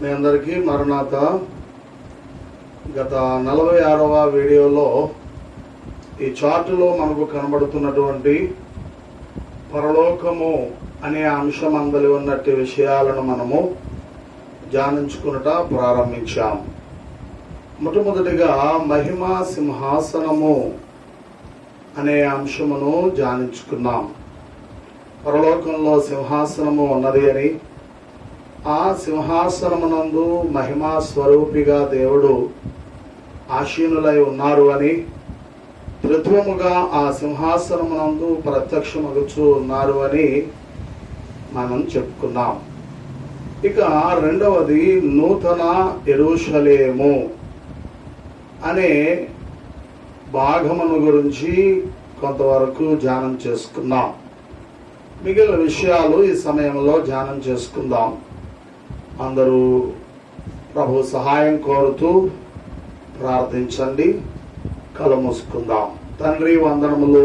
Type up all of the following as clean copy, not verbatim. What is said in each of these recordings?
మీ అందరికీ మరణాత. గత 46వ వీడియోలో ఈ చార్టులో మనకు కనబడుతున్నటువంటి పరలోకము అనే అంశం అందలి ఉన్నట్టు విషయాలను మనము ధ్యానించుకున్నట ప్రారంభించాం. మొట్టమొదటిగా మహిమా సింహాసనము అనే అంశమును ధ్యానించుకున్నాం. పరలోకంలో సింహాసనము ఉన్నది అని, ఆ సింహాసనమునందు మహిమా స్వరూపిగా దేవుడు ఆసీనులై ఉన్నారు అని, త్రిత్వముగా ఆ సింహాసనమునందు ప్రత్యక్షమగుచూ ఉన్నారు అని మనం చెప్పుకున్నాం. ఇక రెండవది నూతన యెరూషలేము అనే భాగమును గురించి కొంతవరకు ధ్యానం చేసుకున్నాం. మిగిలిన విషయాలు ఈ సమయంలో ధ్యానం చేసుకుందాం. అందరూ ప్రభు సహాయం కోరుతూ ప్రార్థించండి. కళ్ళు మూసుకుందాం. తండ్రి, వందనములు.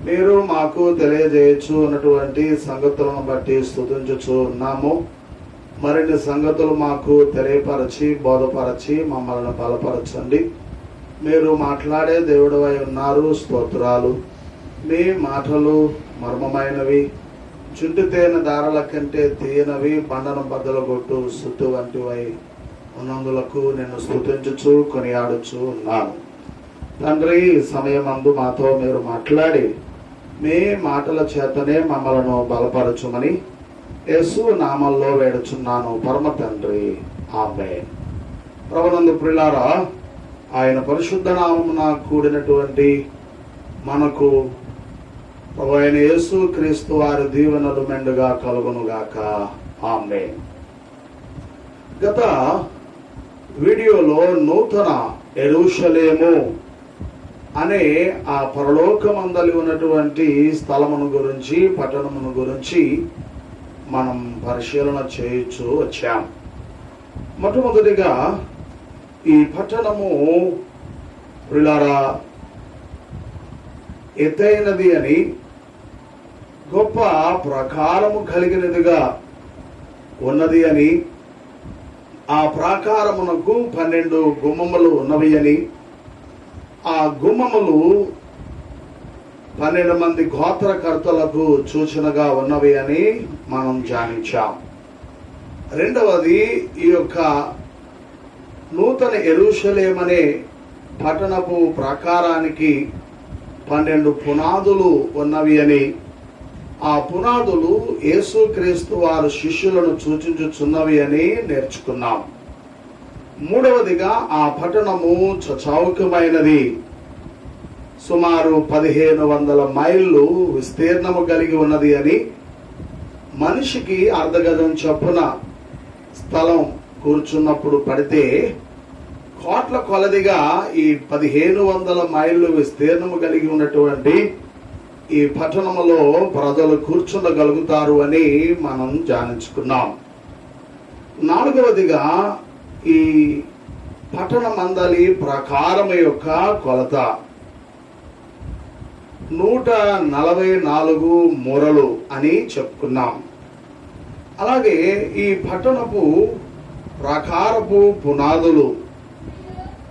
మీరు మాకు తెలియజేయచ్చు అన్నటువంటి సంగతులను బట్టి స్తుతించుచు ఉన్నాము. మరిన్ని సంగతులు మాకు తెలియపరచి బోధపరచి మమ్మల్ని బలపరచండి. మీరు మాట్లాడే దేవుడవై ఉన్నారు. స్తోత్రాలు. మీ మాటలు మర్మమైనవి, చుంటితేన దారాల కంటే తీయనవి, బండను బద్దలు కొట్టు సుత్తు వంటివై ఉన్నందులకు నేను స్తుతించుచు కొనియాడుచు ఉన్నాను. తండ్రి, సమయమందు మాతో మీరు మాట్లాడి మీ మాటల చేతనే మమ్మలను బలపరచుమని యేసు నామల్లో వేడుచున్నాను పరమ తండ్రి, ఆమేన్. ప్రభునందు ప్రియులారా, ఆయన పరిశుద్ధ నామమున కూడినటువంటి మనకు ప్రభు అయిన యేసు క్రీస్తు వారి దీవెనలు మెండుగా కలుగునుగాక, ఆమేన్. గత వీడియోలో నూతన యెరూషలేము అనే ఆ పరలోకమందలి ఉన్నటువంటి స్థలమును గురించి, పట్టణమును గురించి మనం పరిశీలన చేయొచ్చు వచ్చాం. మొట్టమొదటిగా ఈ పట్టణము ప్రియులారా ఎత్తైనది అని, గొప్ప ప్రాకారము కలిగినదిగా ఉన్నది అని, ఆ ప్రాకారమునకు 12 గుమ్మములు ఉన్నవి అని, ఆ గుమ్మములు 12 మంది గోత్రకర్తలకు సూచనగా ఉన్నవి అని మనం ధ్యానించాం. రెండవది, ఈ యొక్క నూతన యెరూషలేమనే పట్టణపు ప్రాకారానికి 12 పునాదులు ఉన్నవి అని, ఆ పునాదులు యేసుక్రీస్తు వారు శిష్యులను సూచించుచున్నవి అని నేర్చుకున్నాం. మూడవదిగా, ఆ పట్టణము చౌకమైనది, సుమారు 1500 మైళ్ళు విస్తీర్ణము కలిగి ఉన్నది అని, మనిషికి అర్ధగజం చొప్పున స్థలం కూర్చున్నప్పుడు పడితే కోట్ల కొలదిగా ఈ 1500 మైళ్ళు విస్తీర్ణము కలిగి ఉన్నటువంటి ఈ పట్టణములో ప్రజలు కూర్చుండగలుగుతారు అని మనం ధ్యానించుకున్నాం. నాలుగవదిగా, ఈ పట్టణమందలి ప్రాకారము యొక్క కొలత 144 మూరలు అని చెప్పుకున్నాం. అలాగే ఈ పట్టణపు ప్రాకారపు పునాదులు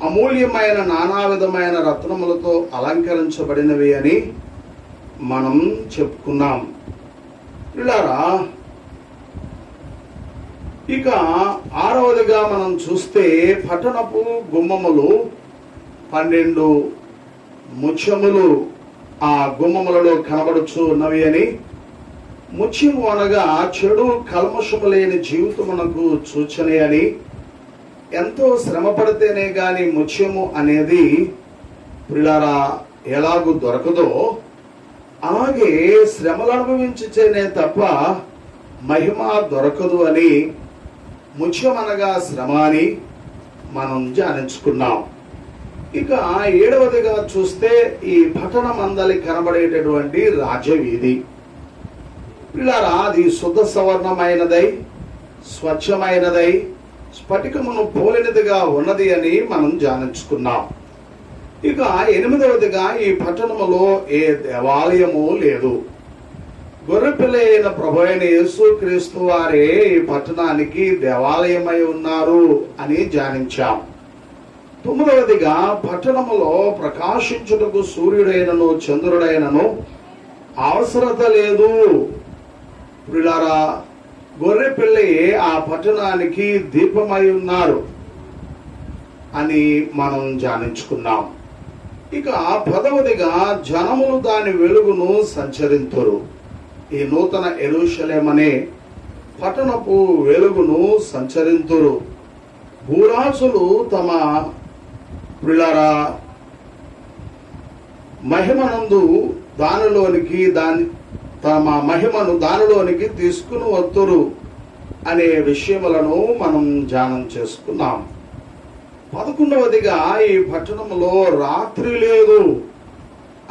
అమూల్యమైన నానా విధమైన రత్నములతో అలంకరించబడినవి అని మనం చెప్పుకున్నాం. పిల్లారా, ఇక ఆరవదిగా మనం చూస్తే పట్టణపు గుమ్మములు 12 ముత్యములు ఆ గుమ్మములలో కనబడుచు ఉన్నవి అని, ముత్యము అనగా చెడు కల్మషము లేని జీవితమునకు సూచనే అని, ఎంతో శ్రమ పడితేనే గాని ముత్యము అనేది ప్రియులారా ఎలాగూ దొరకదో, అలాగే శ్రమలు అనుభవించితేనే తప్ప మహిమ దొరకదు అని, ముత్యం అనగా శ్రమ అని మనం ధ్యానించుకున్నాం. ఇక ఏడవదిగా చూస్తే ఈ పట్టణం అందలి కనబడేటటువంటి రాజవీధి పిల్లారా, అది శుద్ధ సవర్ణమైనదై స్వచ్ఛమైనదై స్ఫటికమును పోలినదిగా ఉన్నది అని మనం ధ్యానించుకున్నాం. ఇక ఎనిమిదవదిగా, ఈ పట్టణములో ఏ దేవాలయము లేదు. గొర్రెపిల్ల అయిన ప్రభు అయిన యేసు క్రీస్తు వారే ఈ పట్టణానికి దేవాలయమై ఉన్నారు అని ధ్యానించాం. 9వదిగా, పట్టణములో ప్రకాశించుటకు సూర్యుడైనను చంద్రుడైనను అవసరత లేదు. ప్రియులారా, గొర్రెపిల్లయే ఆ పట్టణానికి దీపమై ఉన్నారు అని మనం ధ్యానించుకున్నాం. ఇక 10వదిగా, జనములు దాని వెలుగును సంచరింతురు. ఈ నూతన యెరూషలేము అనే పట్టణపు వెలుగును సంచరింతురు. భూరాజులు తమ ప్రియులారా మహిమనందు తమ మహిమను దానిలోనికి తీసుకుని వత్తురు అనే విషయములను మనం ధ్యానం చేసుకున్నాం. 11వదిగా, ఈ పట్టణంలో రాత్రి లేదు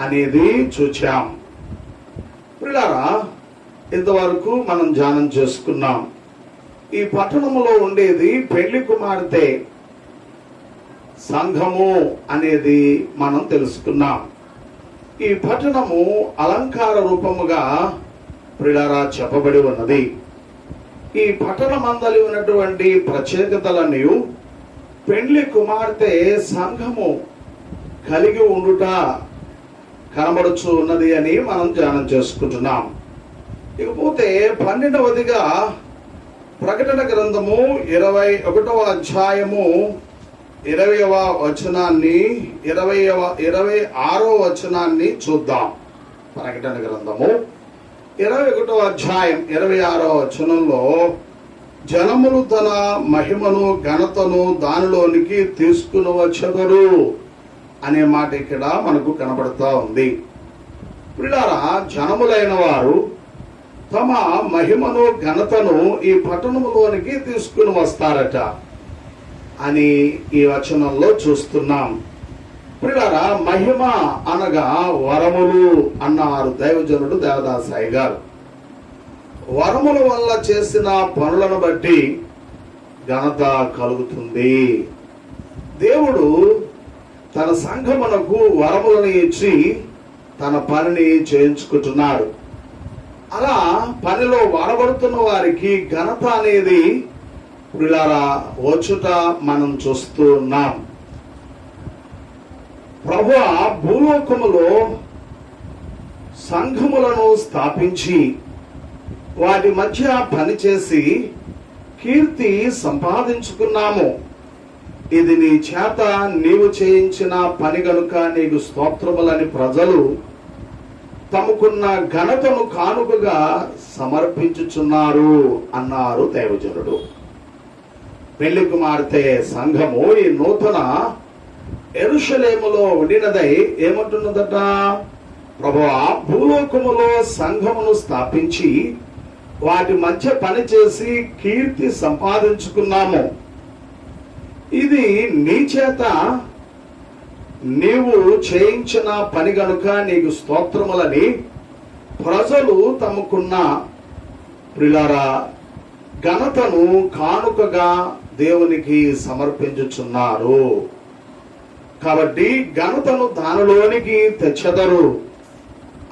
అనేది చూచాం. ప్రియులారా, ఇంతవరకు మనం ధ్యానం చేసుకున్నాం. ఈ పట్టణంలో ఉండేది పెళ్లి కుమార్తె సంఘము అనేది మనం తెలుసుకున్నాం. ఈ పట్టణము అలంకార రూపముగా ప్రియులారా చెప్పబడి ఉన్నది. ఈ పట్టణమందలి ఉన్నటువంటి ప్రత్యేకతలన్నీ పెండ్లి కుమార్తె సంఘము కలిగి ఉండుట కనబడుచు ఉన్నది అని మనం ధ్యానం చేసుకుంటున్నాం. ఇకపోతే 12వదిగా, ప్రకటన గ్రంథము 21వ అధ్యాయము 20వ వచనాన్ని 26వ వచనాన్ని చూద్దాం. ప్రకటన గ్రంథము 21వ అధ్యాయం 26వ వచనంలో, జనములు తన మహిమను ఘనతను దానిలోనికి తీసుకుని వచ్చెదరు అనే మాట ఇక్కడ మనకు కనబడతా ఉంది. ప్రియులారా, జనములైన వారు తమ మహిమను ఘనతను ఈ పట్టణములోనికి తీసుకుని వస్తారట అని ఈ వచనంలో చూస్తున్నాం. ప్రియులారా, మహిమ అనగా వరములు అన్నారు దైవజనుడు దేవదాసాయి గారు. వరముల వల్ల చేసిన పనులను బట్టి ఘనత కలుగుతుంది. దేవుడు తన సంఘమునకు వరములను ఇచ్చి తన పనిని చేయించుకుంటున్నాడు. అలా పనిలో వాడబడుతున్న వారికి ఘనత అనేది ప్రియులారా వచ్చుట మనం చూస్తూ ఉన్నాం. ప్రభువా భూలోకములో సంఘములను స్థాపించి వాటి మధ్య పనిచేసి కీర్తి సంపాదించుకున్నాము. ఇది నీ చేత నీవు చేయించిన పని గనుక నీకు స్తోత్రములని ప్రజలు తమకున్న ఘనతను కానుకగా సమర్పించుచున్నారు అన్నారు దైవజనుడు. పెళ్లి కుమార్తె సంఘము ఈ నూతన యెరూషలేములో ఉండినదై ఏమంటున్నదట? ప్రభువా భూలోకములో సంఘమును స్థాపించి వాటి మధ్య పనిచేసి కీర్తి సంపాదించుకున్నాము. ఇది నీ చేత నీవు చేయించిన పని గనుక నీకు స్తోత్రములని ప్రజలు తమకున్న ప్రియులారా ఘనతను కానుకగా దేవునికి సమర్పించుచున్నారు. కాబట్టి ఘనతను దానిలోనికి తెచ్చెదరు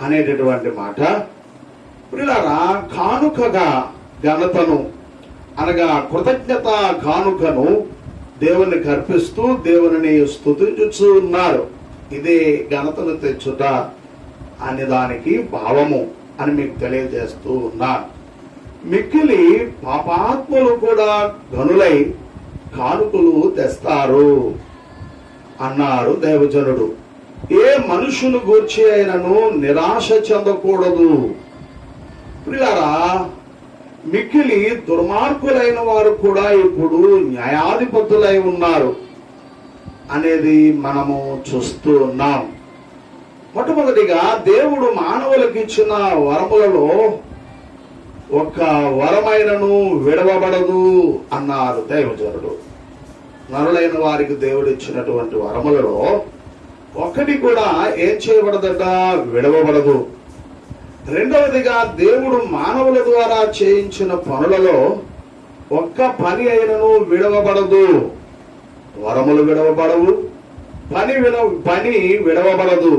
అనేటటువంటి మాట. ప్రియులారా, కానుకగా ఘనతను అనగా కృతజ్ఞత కానుకను దేవునికి అర్పిస్తూ దేవుని స్తుతించుచూ ఉన్నారు. ఇదే ఘనతను తెచ్చుట అనే దానికి భావము అని మీకు తెలియజేస్తూ ఉన్నాను. మిక్కిలి పాపాత్ములు కూడా ఘనులై కానుకలు తెస్తారు అన్నారు దైవజనుడు. ఏ మనుషులు గూర్చి అయినను నిరాశ చెందకూడదు. ప్రియులారా, మిక్కిలి దుర్మార్గులైన వారు కూడా ఇప్పుడు న్యాయాధిపతులై ఉన్నారు అనేది మనము చూస్తూ ఉన్నాం. మొట్టమొదటిగా దేవుడు మానవులకు ఇచ్చిన వరములలో ఒక్క వరమైనను విడవబడదు అన్నారు దైవజనుడు. నరులైన వారికి దేవుడు ఇచ్చినటువంటి వరములలో ఒకటి కూడా ఏం చేయబడదట? విడవబడదు. రెండవదిగా దేవుడు మానవుల ద్వారా చేయించిన పనులలో ఒక్క పని అయినను విడవబడదు. వరములు విడవబడవు, పని విడవబడదు.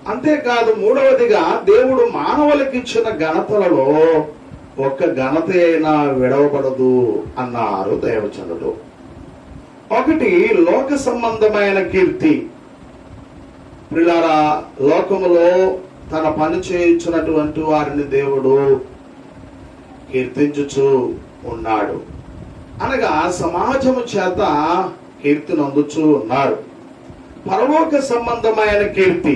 అంతేకాదు మూడవదిగా దేవుడు మానవులకు ఇచ్చిన ఘనతలలో ఒక్క ఘనత అయినా విడవబడదు అన్నారు దైవజనుడు. ఒకటి లోక సంబంధమైన కీర్తి. ప్రియులారా, లోకములో తన పని చేయించినటువంటి వారిని దేవుడు కీర్తించుచు ఉన్నాడు. అనగా సమాజము చేత కీర్తిని అందుచూ ఉన్నారు. పరలోక సంబంధమైన కీర్తి.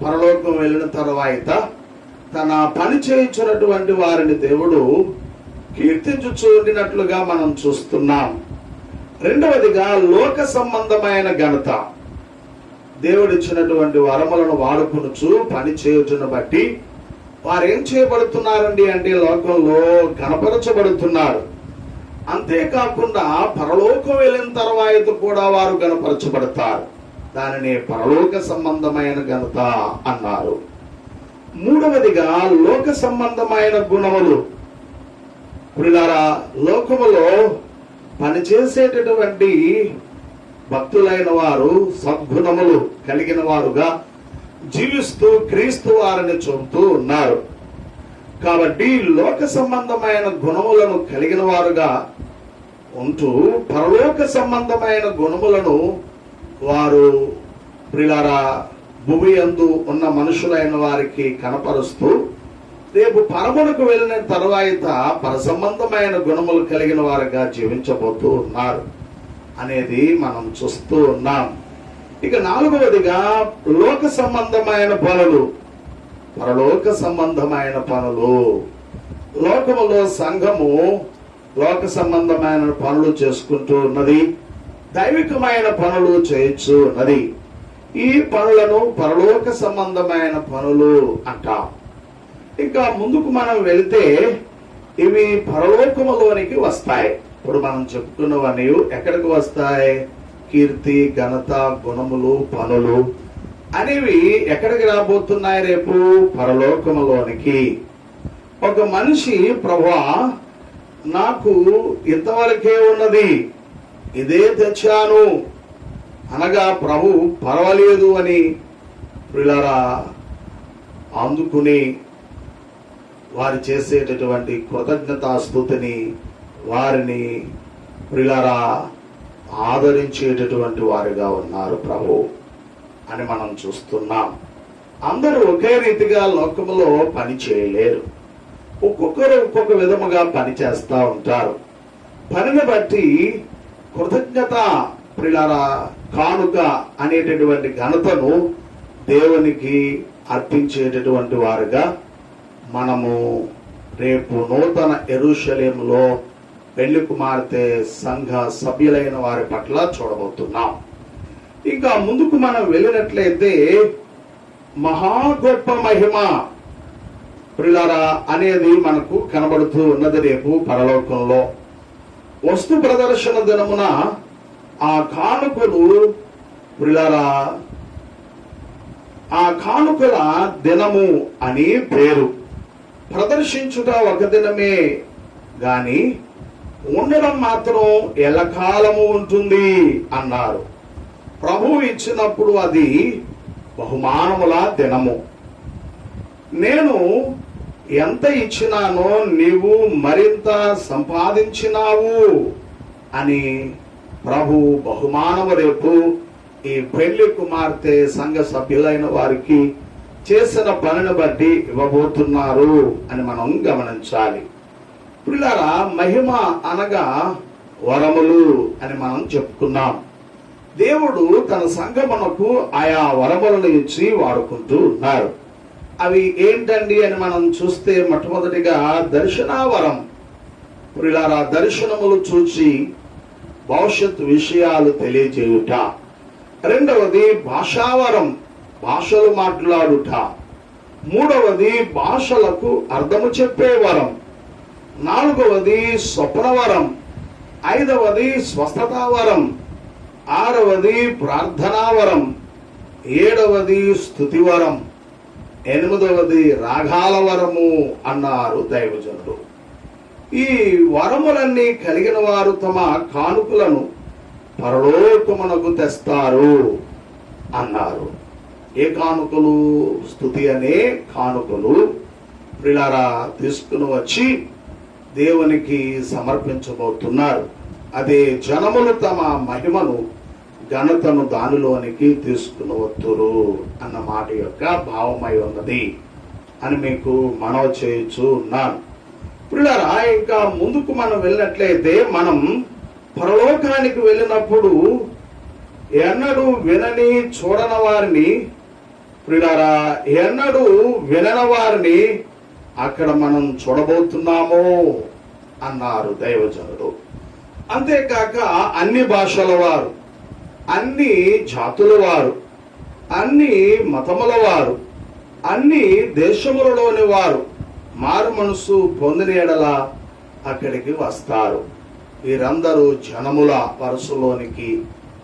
పరలోకం వెళ్ళిన తర్వాత తన పని చేయించినటువంటి వారిని దేవుడు కీర్తించుచూ ఉండినట్లుగా మనం చూస్తున్నాం. రెండవదిగా లోక సంబంధమైన ఘనత. దేవుడిచ్చినటువంటి వరములను వాడుకొనుచు పని చేయుటను బట్టి వారు ఏం చేయబడుతున్నారండి అంటే లోకంలో గణపరచబడుతున్నారు. అంతేకాకుండా పరలోకం వెళ్ళిన తర్వాత కూడా వారు గణపరచబడతారు. దానిని పరలోక సంబంధమైన ఘనత అన్నారు. మూడవదిగా లోక సంబంధమైన గుణములు. ప్రియులారా, లోకములో పనిచేసేటటువంటి భక్తులైన వారు సద్గుణములు కలిగిన వారుగా జీవిస్తూ క్రీస్తు వారిని చూపుతూ ఉన్నారు. కాబట్టి లోక సంబంధమైన గుణములను కలిగిన వారుగా ఉంటూ పరలోక సంబంధమైన గుణములను వారు ప్రియులారా భూమి యందు ఉన్న మనుషులైన వారికి కనపరుస్తూ రేపు పరమునకు వెళ్ళిన తర్వాత పరసంబంధమైన గుణములు కలిగిన వారుగా జీవించబోతూ ఉన్నారు అనేది మనం చూస్తూ ఉన్నాం. ఇక నాలుగవదిగా లోక సంబంధమైన పనులు, పరలోక సంబంధమైన పనులు. లోకములో సంఘము లోక సంబంధమైన పనులు చేసుకుంటూ ఉన్నది, దైవికమైన పనులు చేయొచ్చు ఉన్నది. ఈ పనులను పరలోక సంబంధమైన పనులు అంటాం. ఇంకా ముందుకు మనం వెళితే ఇవి పరలోకములోనికి వస్తాయి. ఇప్పుడు మనం చెప్పుకున్నవన్నీ ఎక్కడికి వస్తాయి? కీర్తి, ఘనత, గుణములు, పనులు అనేవి ఎక్కడికి రాబోతున్నాయి? రేపు పరలోకములోనికి. ఒక మనిషి ప్రభువా నాకు ఇంతవరకే ఉన్నది, ఇదే తెచ్చాను అనగా ప్రభు పర్వాలేదు అని ప్రియులారా అందుకుని వారు చేసేటటువంటి కృతజ్ఞతాస్తుతిని, వారిని ప్రియులారా ఆదరించేటటువంటి వారుగా ఉన్నారు ప్రభు అని మనం చూస్తున్నాం. అందరూ ఒకే రీతిగా లోకములో పని చేయలేరు. ఒక్కొక్కరు ఒక్కొక్క విధముగా పని చేస్తూ ఉంటారు. పనిని బట్టి కృతజ్ఞత ప్రియులారా కానుక అనేటటువంటి ఘనతను దేవునికి అర్పించేటటువంటి వారుగా మనము రేపు నూతన యెరూషలేములో పెళ్లి కుమార్తె సంఘ సభ్యులైన వారి పట్ల చూడబోతున్నాం. ఇంకా ముందుకు మనం వెళ్ళినట్లయితే మహా గొప్ప మహిమ ప్రియులారా అనేది మనకు కనబడుతూ ఉన్నది. రేపు పరలోకంలో వస్తు ప్రదర్శన దినమున ఆ కానుకలు ప్రియులారా ఆ కానుకల దినము అని పేరు. ప్రదర్శించుట ఒక దినమే గాని ఉండడం మాత్రం ఎల్లకాలము ఉంటుంది అన్నారు. ప్రభువు ఇచ్చినప్పుడు అది బహుమానముల దినము. నేను ఎంత ఇచ్చినానో నీవు మరింత సంపాదించినావు అని ప్రభు బహుమానము రేపు ఈ పెళ్లి కుమార్తె సంఘ సభ్యులైన వారికి చేసిన పనిని బట్టి ఇవ్వబోతున్నారు అని మనం గమనించాలి. పిల్లరా, మహిమ అనగా వరములు అని మనం చెప్పుకున్నాం. దేవుడు తన సంఘమునకు ఆయా వరములను ఇచ్చి వాడుకుంటూ ఉన్నారు. అవి ఏంటండి అని మనం చూస్తే మొట్టమొదటిగా దర్శనావరం. పిల్లరా, దర్శనములు చూచి భవిష్యత్ విషయాలు తెలియజేయుట. రెండవది భాషావరం, భాషలు మాట్లాడుట. మూడవది భాషలకు అర్థము చెప్పే వరం. నాలుగవది స్వప్నవరం. ఐదవది స్వస్థతావరం. ఆరవది ప్రార్థనావరం. ఏడవది స్తుతివరం. ఎనిమిదవది రాగాల వరము అన్నారు దైవజనుడు. ఈ వరములన్నీ కలిగిన వారు తమ కానుకలను పరలోకమునకు తెస్తారు అన్నారు. ఏ కానుకలు? స్తుతి అనే కానుకలు ప్రియులారా తీసుకుని వచ్చి దేవునికి సమర్పించబోతున్నారు. అదే జనములు తమ మహిమను ఘనతను దానిలోనికి తీసుకుని వత్తురు అన్న మాట యొక్క భావమై ఉన్నది అని మీకు మనవి చేయొచ్చు ఉన్నాను. ప్రియులారా, ఇంకా ముందుకు మనం వెళ్ళినట్లయితే మనం పరలోకానికి వెళ్ళినప్పుడు ఎన్నడూ వినని చూడని వారిని, ప్రియులారా ఎన్నడూ వినని వారిని అక్కడ మనం చూడబోతున్నాము అన్నారు దైవజనుడు. అంతేకాక అన్ని భాషల వారు, అన్ని జాతుల వారు, అన్ని మతముల వారు, అన్ని దేశములలోని వారు మారు మనసు పొందిన ఎడల అక్కడికి వస్తారు. వీరందరూ జనముల వరుసలోనికి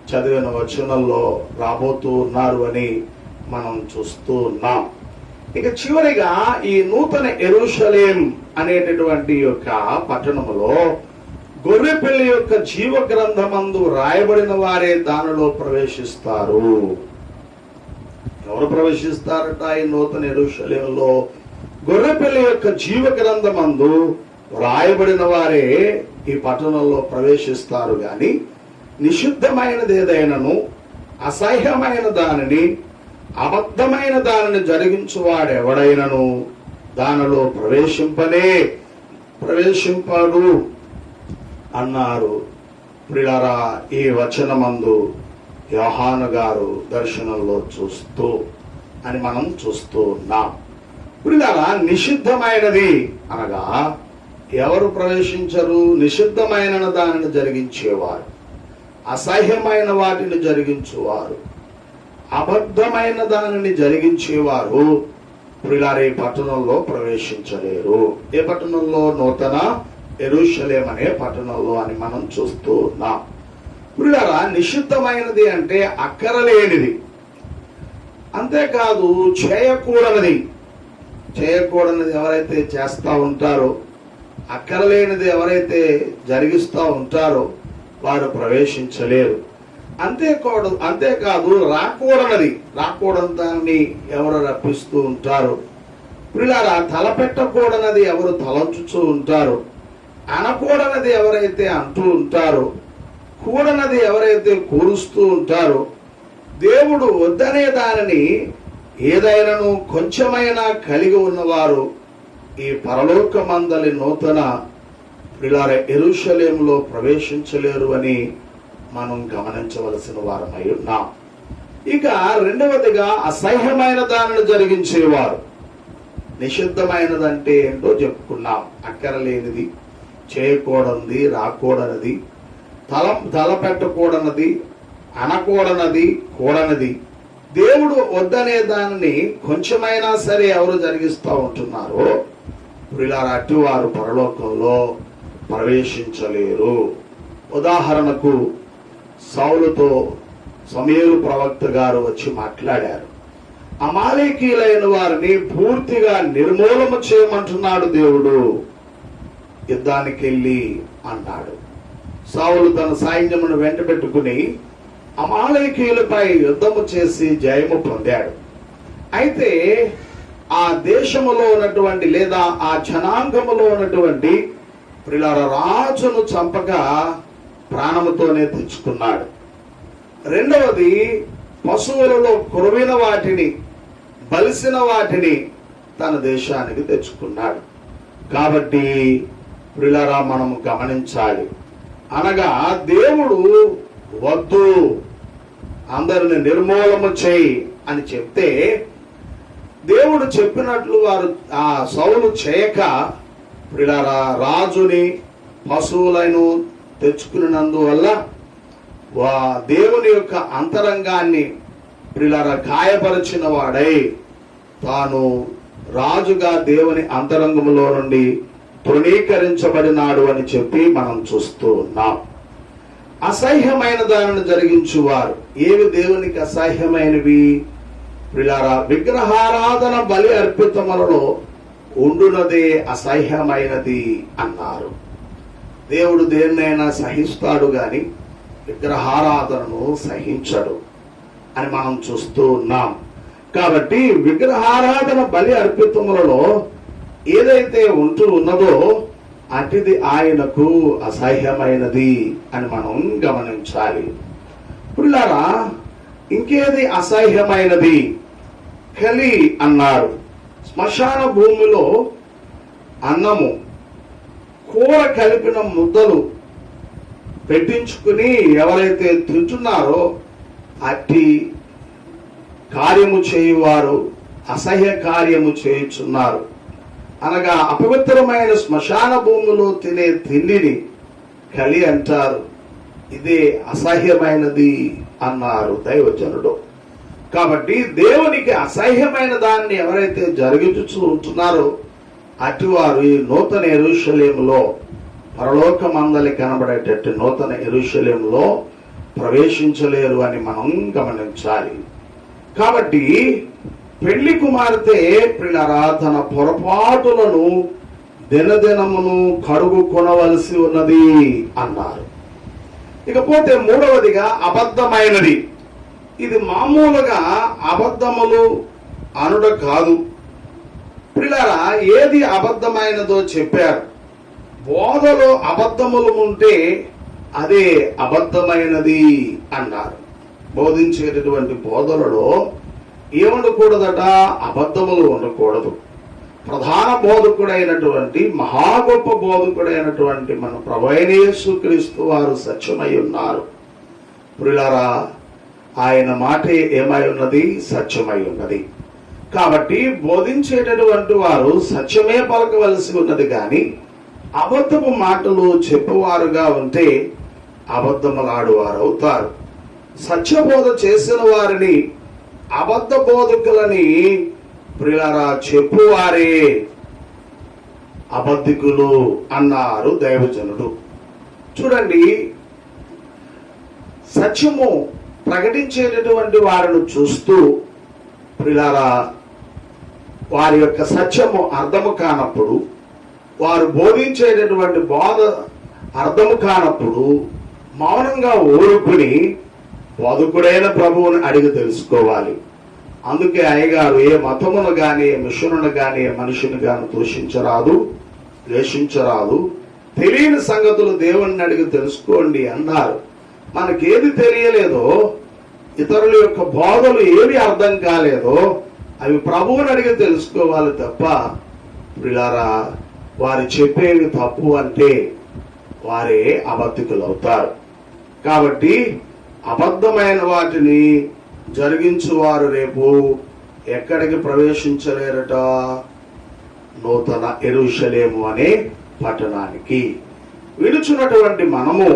చదివిన వచనంలో రాబోతూ ఉన్నారు అని మనం చూస్తూ ఉన్నాం. ఇక చివరిగా ఈ నూతన యెరూషలేం అనేటటువంటి యొక్క పట్టణములో గొర్రెపిల్ల యొక్క జీవ గ్రంథమందు రాయబడిన వారే దానిలో ప్రవేశిస్తారు. ఎవరు ప్రవేశిస్తారట ఈ నూతన యెరూషలేములో? గొర్రెపిల్ల యొక్క జీవ గ్రంథమందు రాయబడిన వారే ఈ పట్టణంలో ప్రవేశిస్తారు. గాని నిషిద్ధమైనది ఏదైనను, అసహ్యమైన దానిని, అబద్ధమైన దానిని జరిగించువాడు ఎవడైనను దానిలో ప్రవేశింపడు అన్నారు. ప్రియులారా, ఈ వచనమందు యోహాను గారు దర్శనంలో చూస్తూ అని మనం చూస్తూ ఉన్నాం. ప్రియులారా, నిషిద్ధమైనది అనగా ఎవరు ప్రవేశించరు? నిషిద్ధమైన దానిని జరిగించేవారు, అసహ్యమైన వాటిని జరిగించేవారు, అబద్ధమైన దానిని జరిగించేవారు ప్రియులారా ఈ పట్టణంలో ప్రవేశించలేరు. ఏ పట్టణంలో? నూతన యెరూషలేం అనే పట్టణంలో అని మనం చూస్తూ ఉన్నాం. ప్రియులారా, నిషిద్ధమైనది అంటే అక్కరలేనిది, అంతేకాదు చేయకూడనిది. చేయకూడనిది ఎవరైతే చేస్తూ ఉంటారో, అక్కరలేనిది ఎవరైతే జరిగిస్తూ ఉంటారో వారు ప్రవేశించలేరు. అంతేకాదు రాకూడని దాన్ని ఎవరు రప్పిస్తూ ఉంటారు. ప్రియులారా, తలపెట్టకూడనది ఎవరు తలంచుతూ ఉంటారు, అనకూడనది ఎవరైతే అంటూ ఉంటారో, కూడనది ఎవరైతే కూరుస్తూ ఉంటారో, దేవుడు వద్దనే దానిని ఏదైనాను కొంచెమైనా కలిగి ఉన్నవారు ఈ పరలోకమందలి నూతన ప్రియులారా యెరూషలేములో ప్రవేశించలేరు అని మనం గమనించవలసిన వారమై ఉన్నాం. ఇక రెండవదిగా అసహ్యమైన దానిని జరిగించేవారు. నిషిద్ధమైనదంటే ఏంటో చెప్పుకున్నాం. అక్కరలేనిది, చేయకూడనిది, రాకూడనిది, తలపెట్టకూడనది, అనకూడనది, కూడనది. దేవుడు వద్దనే దానిని కొంచెమైనా సరే ఎవరు జరిగిస్తూ ఉంటున్నారో ప్రియులారా అటు వారు పరలోకంలో ప్రవేశించలేరు. ఉదాహరణకు సౌలుతో సమూయేలు ప్రవక్త గారు వచ్చి మాట్లాడారు. అమాలేకీయులైన వారిని పూర్తిగా నిర్మూలన చేయమంటున్నాడు దేవుడు, యుద్ధానికి వెళ్ళి అన్నాడు. సౌలు తన సైన్యమును వెంట పెట్టుకుని అమాలేకీయులపై యుద్ధము చేసి జయము పొందాడు. అయితే ఆ దేశములో ఉన్నటువంటి లేదా ఆ జనాంగములో ఉన్నటువంటి ప్రియులారా రాజును చంపగా ప్రాణముతోనే తెచ్చుకున్నాడు. రెండవది, పశువులలో కురవిన వాటిని, బలిసిన వాటిని తన దేశానికి తెచ్చుకున్నాడు. కాబట్టి ప్రియులారా మనము గమనించాలి. అనగా దేవుడు వద్దు, అందరిని నిర్మూలన చేయి అని చెప్తే దేవుడు చెప్పినట్లు వారు ఆ సౌలు చేయక ప్రియులారా రాజుని, పశువులను తెచ్చుకున్నందువల్ల దేవుని యొక్క అంతరంగాన్ని ప్రియులారా గాయపరిచిన వాడై తాను రాజుగా దేవుని అంతరంగంలో నుండి తృణీకరించబడినాడు అని చెప్పి మనం చూస్తూ ఉన్నాం. అసహ్యమైన దానిని జరిగించువారు. ఏవి దేవునికి అసహ్యమైనవి? ప్రియులారా విగ్రహారాధన బలి అర్పితములలో ఉండునదే అసహ్యమైనది అన్నారు. దేవుడు దేన్నైనా సహిస్తాడు గాని విగ్రహారాధనను సహించడు అని మనం చూస్తూ ఉన్నాం. కాబట్టి విగ్రహారాధన బలి అర్పితములలో ఏదైతే ఉంటూ ఉన్నదో అటిది ఆయనకు అసహ్యమైనది అని మనం గమనించాలి. పిల్లరా, ఇంకేది అసహ్యమైనది? కలి అన్నారు. శ్మశాన భూమిలో అన్నము, కూర కలిపిన ముద్దలు పెట్టించుకుని ఎవరైతే తింటున్నారో అట్టి కార్యము చేయువారు అసహ్య కార్యము చేయుచున్నారు. అనగా అపవిత్రమైన శ్మశాన భూమిలో తినే తిండిని కలి అంటారు. ఇదే అసహ్యమైనది అన్నారు దైవజనుడు. కాబట్టి దేవునికి అసహ్యమైన దాన్ని ఎవరైతే జరిగించు ఉంటున్నారో అటువారు ఈ నూతన యెరూషలేములో, పరలోకమందలి కనబడేటట్టు నూతన యెరూషలేములో ప్రవేశించలేరు అని మనం గమనించాలి. కాబట్టి పెళ్లి కుమార్తె ప్రియులారా తన పొరపాటులను దినదినమును కడుగు కొనవలసి ఉన్నది అన్నారు. ఇకపోతే మూడవదిగా అబద్ధమైనది. ఇది మామూలుగా అబద్ధములు అనుడ కాదు. ప్రియులారా, ఏది అబద్ధమైనదో చెప్పారు. బోధలో అబద్ధములు ఉంటే అదే అబద్ధమైనది అన్నారు. బోధించేటటువంటి బోధలలో ఏముండకూడదట? అబద్ధములు ఉండకూడదు. ప్రధాన బోధకుడైనటువంటి మహా గొప్ప బోధకుడైనటువంటి మన ప్రభువైన యేసుక్రీస్తు వారు సత్యమై ఉన్నారు. ప్రియులారా, ఆయన మాటే ఏమై ఉన్నది? సత్యమై ఉన్నది. కాబట్టి బోధించేటటువంటి వారు సత్యమే పలకవలసి ఉన్నది. కానీ అబద్ధపు మాటలు చెప్పువారుగా ఉంటే అబద్ధములాడువారు అవుతారు. సత్యబోధ చేసిన వారిని అబద్ధ బోధకులని ప్రియులారా చెప్పువారే అబద్ధికులు అన్నారు దైవజనుడు. చూడండి, సత్యము ప్రకటించేటటువంటి వారిని చూస్తూ ప్రియులారా వారి యొక్క సత్యము అర్థము కానప్పుడు, వారు బోధించేటటువంటి బోధ అర్థము కానప్పుడు మౌనంగా ఊరుకుని బోధకుడైన ప్రభువుని అడిగి తెలుసుకోవాలి. అందుకే అయ్యగారు ఏ మతమును గాని, ఏ మిషనును గాని, ఏ మనిషిని గాని దూషించరాదు, ద్వేషించరాదు. తెలియని సంగతులు దేవుణ్ణి అడిగి తెలుసుకోండి అన్నారు. మనకేది తెలియలేదో, ఇతరుల యొక్క బోధలు ఏవి అర్థం కాలేదో అవి ప్రభువుని అడిగి తెలుసుకోవాలి తప్ప ప్రియులారా వారు చెప్పేవి తప్పు అంటే వారే అబద్ధికులు అవుతారు. కాబట్టి అబద్ధమైన వాటిని జరిగించువారు రేపు ఎక్కడికి ప్రవేశించలేరట? నూతన యెరూషలేము అనే పట్టణానికి. విడుచున్నటువంటి మనము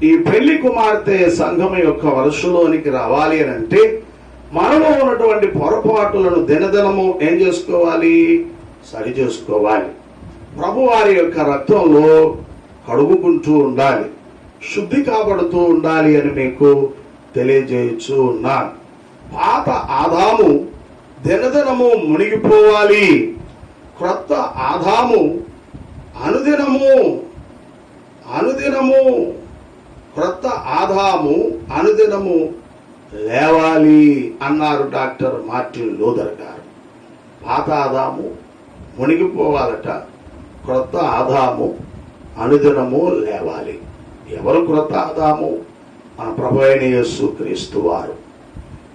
ఈ పెళ్లి కుమార్తె సంఘం యొక్క వరుసలోనికి రావాలి అని అంటే మనలో ఉన్నటువంటి పొరపాటులను దినదినము ఏం చేసుకోవాలి? సరి చేసుకోవాలి. ప్రభు వారి యొక్క రక్తంలో కడుగుకుంటూ ఉండాలి, శుద్ధి కాబడుతూ ఉండాలి అని మీకు తెలియజేయచ్చు ఉన్నాను. పాత ఆదాము దినదినము మునిగిపోవాలి. క్రొత్త ఆదాము అనుదినము క్రొత్త ఆదాము అనుదినము లేవాలి అన్నారు డాక్టర్ మార్టిన్ లూథర్ గారు. పాత ఆదాము మునిగిపోవాలట, క్రొత్త ఆదాము అనుదినము లేవాలి. ఎవరు క్రొత్త ఆదాము? మన ప్రభువైన యేసుక్రీస్తు వారు.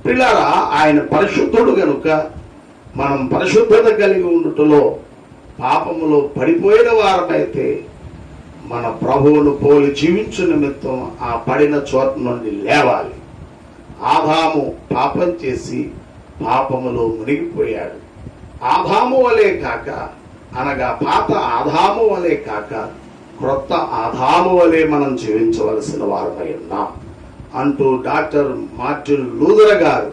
పిల్లారా, ఆయన పరిశుద్ధుడు గనుక మనం పరిశుద్ధత కలిగి ఉండుటలో పాపములో పడిపోయిన వారమైతే మన ప్రభువును పోలి జీవించు నిమిత్తం ఆ పడిన చోట నుండి లేవాలి. ఆదాము పాపం చేసి పాపములో మునిగిపోయాడు. ఆదాము వలే కాక, అనగా పాత ఆదాము వలే కాక క్రొత్త ఆదాము వలే మనం జీవించవలసిన వారమై ఉన్నాం అంటూ డాక్టర్ మార్టిన్ లూథర్ గారు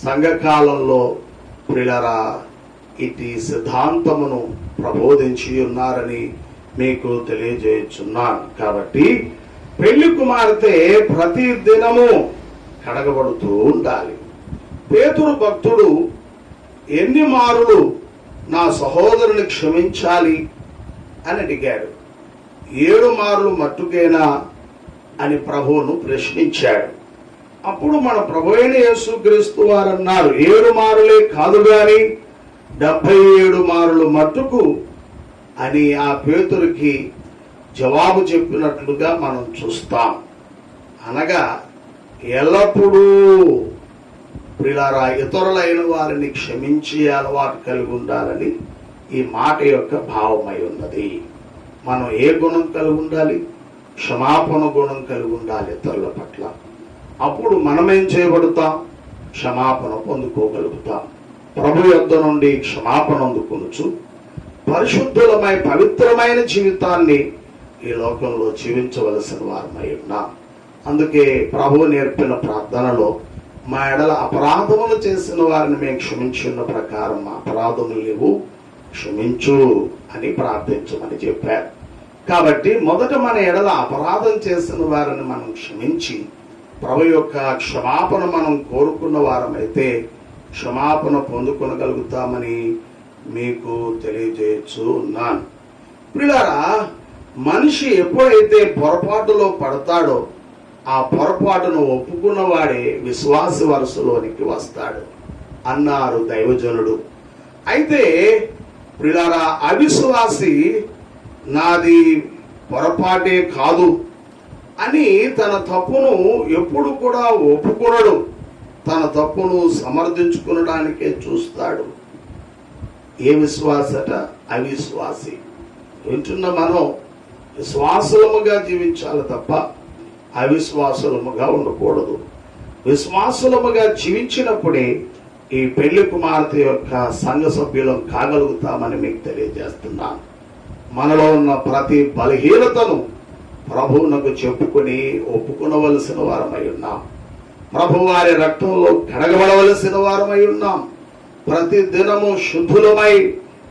సంఘకాలంలో ప్రియులారా ఇటు సిద్ధాంతమును ప్రబోధించి ఉన్నారని మీకు తెలియజేయుచున్నాను. కాబట్టి పెళ్లి కుమార్తె ప్రతి దినము కడగబడుతూ ఉండాలి. పేతురు భక్తుడు ఎన్ని మారులు నా సహోదరుని క్షమించాలి అని అడిగాడు. 7 మార్లు మట్టుకేనా అని ప్రభువును ప్రశ్నించాడు. అప్పుడు మన ప్రభువైన యేసుక్రీస్తు వారు అన్నారు, 7 మారులే కాదు గాని 77 మారులు మట్టుకు అని ఆ పేతురుకి జవాబు చెప్పినట్లుగా మనం చూస్తాం. అనగా ఎల్లప్పుడూ ప్రియులారా ఇతరులైన వారిని క్షమించే అలవాటు కలిగి ఉండాలని ఈ మాట యొక్క భావమై ఉన్నది. మనం ఏ గుణం కలిగి ఉండాలి? క్షమాపణ గుణం కలిగి ఉండాలి ఇతరుల పట్ల. అప్పుడు మనమేం చేయబడతాం? క్షమాపణ పొందుకోగలుగుతాం. ప్రభు యొద్ద నుండి క్షమాపణ అందుకొనుచు పరిశుద్ధులమై పవిత్రమైన జీవితాన్ని ఈ లోకంలో జీవించవలసిన వారమై ఉన్నాం. అందుకే ప్రభువు నేర్పిన ప్రార్థనలో మా ఎడల అపరాధములు చేసిన వారిని మేము క్షమించున్న ప్రకారం మా అపరాధములు నీవు క్షమించు అని ప్రార్థించమని చెప్పారు. కాబట్టి మొదట మన ఎడల అపరాధం చేసిన వారిని మనం క్షమించి ప్రభు యొక్క క్షమాపణ మనం కోరుకున్న వారమైతే క్షమాపణ పొందుకొనగలుగుతామని మీకు తెలియజేయచ్చు ఉన్నాను. ప్రియులారా, మనిషి ఎప్పుడైతే పొరపాటులో పడతాడో ఆ పొరపాటును ఒప్పుకున్నవాడే విశ్వాస వరుసలోనికి వస్తాడు అన్నారు దైవజనుడు. అయితే ప్రియులారా, అవిశ్వాసి నాది పొరపాటే కాదు అని తన తప్పును ఎప్పుడు కూడా ఒప్పుకొనడు. తన తప్పును సమర్థించుకునడానికే చూస్తాడు. ఏ విశ్వాసట? అవిశ్వాసి. వింటున్న మనం విశ్వాసులముగా జీవించాలి తప్ప అవిశ్వాసులముగా ఉండకూడదు. విశ్వాసులముగా జీవించినప్పుడే ఈ పెళ్లి కుమార్తె యొక్క సంఘ సభ్యులం కాగలుగుతామని మీకు తెలియజేస్తున్నాను. మనలో ఉన్న ప్రతి బలహీనతను ప్రభువునకు చెప్పుకొని ఒప్పుకొనవలసిన వారమై ఉన్నాం. ప్రభు వారి రక్తంలో కడగబడవలసిన వారమై ఉన్నాం. ప్రతి దినము శుద్ధులమై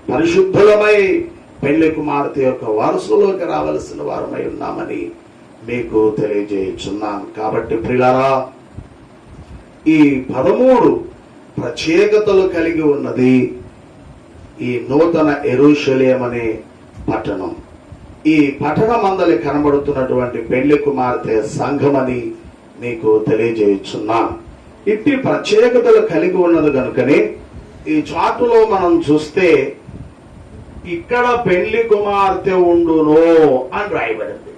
పరిశుద్ధులమై పెళ్లి కుమార్తె యొక్క వారసులోకి రావలసిన వారమై ఉన్నామని మీకు తెలియజేయుచున్నాను. కాబట్టి ప్రియులారా, ఈ 13 ప్రత్యేకతలు కలిగి ఉన్నది ఈ నూతన యెరూషలేము అనే పట్టణం. ఈ పట్టణమందలి కనబడుతున్నటువంటి పెళ్లి కుమార్తె సంఘమని మీకు తెలియజేయుచున్నాను. ఇట్టి ప్రత్యేకతలు కలిగి ఉన్నది కనుకనే ఈ చాటులో మనం చూస్తే ఇక్కడ పెళ్లి కుమార్తె ఉండును అని రాయబడింది.